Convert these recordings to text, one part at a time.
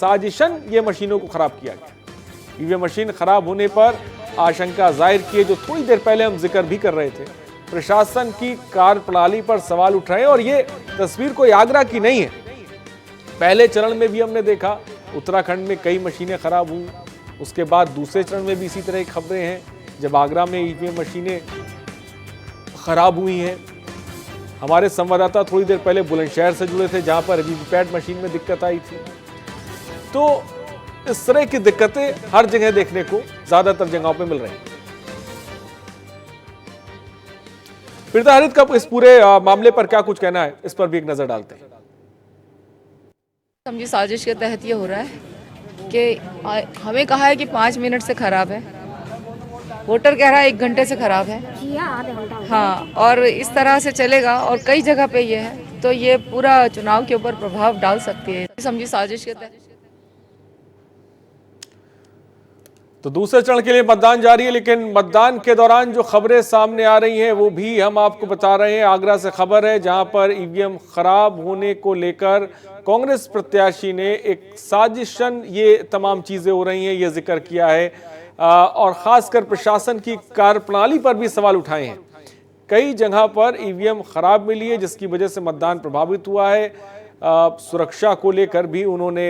साजिशन ये मशीनों को खराब किया गया। ईवीएम मशीन खराब होने पर आशंका जाहिर की, जो थोड़ी देर पहले हम जिक्र भी कर रहे थे। प्रशासन की कार्यप्रणाली पर सवाल उठ रहे हैं और ये तस्वीर कोई आगरा की नहीं है। पहले चरण में भी हमने देखा उत्तराखंड में कई मशीनें खराब हुई, उसके बाद दूसरे चरण में भी इसी तरह की खबरें हैं जब आगरा में ईवीएम मशीनें खराब हुई हैं। हमारे संवाददाता थोड़ी देर पहले बुलंदशहर से जुड़े थे जहां पर वीवीपैट मशीन में दिक्कत आई थी। तो इस तरह की दिक्कतें हर जगह देखने को ज्यादातर जगहों पे मिल रही हैं। प्रीता हरित का इस पूरे मामले पर क्या कुछ कहना है, इस पर भी एक नजर डालते हैं। समझी साजिश के तहत ये हो रहा है कि हमें कहा है कि 5 मिनट से खराब है, वोटर कह रहा है 1 घंटे से खराब है। हाँ, और इस तरह से चलेगा और कई जगह पे ये है, तो ये पूरा चुनाव के ऊपर प्रभाव डाल सकती है। समझी साजिश के तहत। तो दूसरे चरण के लिए मतदान जारी है, लेकिन मतदान के दौरान जो खबरें सामने आ रही हैं वो भी हम आपको बता रहे हैं। आगरा से खबर है जहां पर ईवीएम खराब होने को लेकर कांग्रेस प्रत्याशी ने एक साजिशन, ये तमाम चीजें हो रही हैं, ये जिक्र किया है और खासकर प्रशासन की कार्यप्रणाली पर भी सवाल उठाए हैं। कई जगह पर ईवीएम खराब मिली है जिसकी वजह से मतदान प्रभावित हुआ है। सुरक्षा को लेकर भी उन्होंने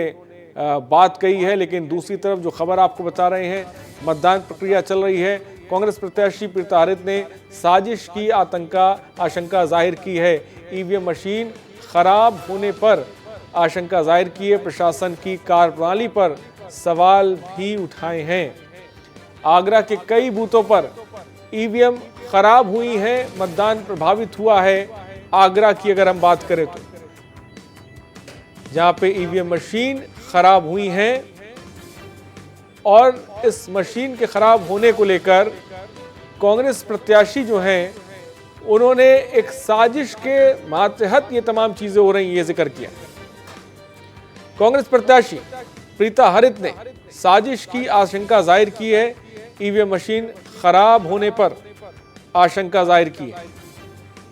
बात कही है, लेकिन दूसरी तरफ जो खबर आपको बता रहे हैं, मतदान प्रक्रिया चल रही है। कांग्रेस प्रत्याशी प्रीता हरित ने साजिश की आशंका जाहिर की है। ईवीएम मशीन खराब होने पर आशंका जाहिर की है। प्रशासन की कार्यप्रणाली पर सवाल भी उठाए हैं। आगरा के कई बूथों पर ईवीएम खराब हुई है, मतदान प्रभावित हुआ है। आगरा की अगर हम बात करें तो जहां पे ईवीएम मशीन खराब हुई हैं और इस मशीन के खराब होने को लेकर कांग्रेस प्रत्याशी जो हैं उन्होंने एक साजिश के मातहत ये तमाम चीजें हो रही, ये जिक्र किया। कांग्रेस प्रत्याशी प्रीता हरित ने साजिश की आशंका जाहिर की है। ईवीएम मशीन खराब होने पर आशंका जाहिर की है।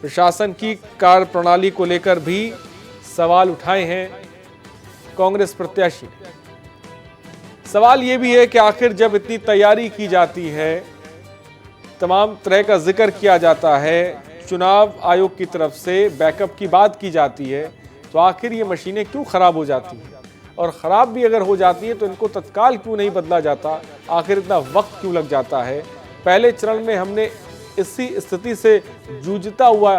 प्रशासन की कार्यप्रणाली को लेकर भी सवाल उठाए हैं कांग्रेस प्रत्याशी। सवाल यह भी है कि आखिर जब इतनी तैयारी की जाती है, तमाम तरह का जिक्र किया जाता है, चुनाव आयोग की तरफ से बैकअप की बात की जाती है, तो आखिर ये मशीनें क्यों खराब हो जाती हैं? और ख़राब भी अगर हो जाती है तो इनको तत्काल क्यों नहीं बदला जाता? आखिर इतना वक्त क्यों लग जाता है? पहले चरण में हमने इसी स्थिति से जूझता हुआ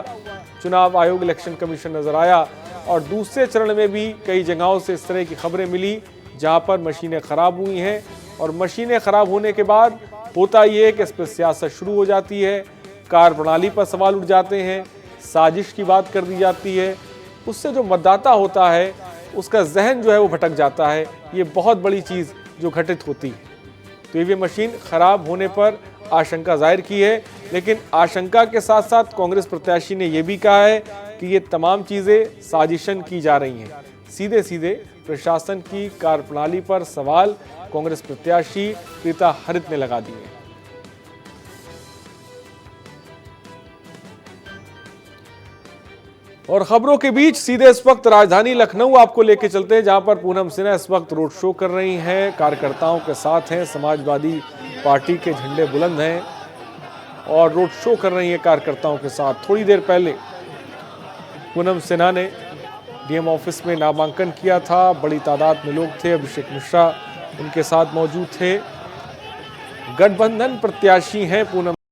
चुनाव आयोग, इलेक्शन कमीशन नजर आया और दूसरे चरण में भी कई जगहों से इस तरह की खबरें मिली जहां पर मशीनें खराब हुई हैं। और मशीनें खराब होने के बाद होता ये है कि इस पर सियासत शुरू हो जाती है, कार्यप्रणाली पर सवाल उठ जाते हैं, साजिश की बात कर दी जाती है। उससे जो मतदाता होता है उसका जहन जो है वो भटक जाता है। ये बहुत बड़ी चीज़ जो घटित होती है। तो ईवीएम मशीन खराब होने पर आशंका जाहिर की है, लेकिन आशंका के साथ साथ कांग्रेस प्रत्याशी ने यह भी कहा है कि ये तमाम चीज़ें साजिशन की जा रही हैं। सीधे सीधे प्रशासन की कार्यप्रणाली पर सवाल कांग्रेस प्रत्याशी प्रीता हरित ने लगा दिए हैं। और खबरों के बीच सीधे इस वक्त राजधानी लखनऊ आपको लेके चलते हैं जहां पर पूनम सिन्हा इस वक्त रोड शो कर रही हैं, कार्यकर्ताओं के साथ हैं, समाजवादी पार्टी के झंडे बुलंद हैं और रोड शो कर रही हैं कार्यकर्ताओं के साथ। थोड़ी देर पहले पूनम सिन्हा ने डीएम ऑफिस में नामांकन किया था। बड़ी तादाद में लोग थे, अभिषेक मिश्रा उनके साथ मौजूद थे। गठबंधन प्रत्याशी हैं पूनम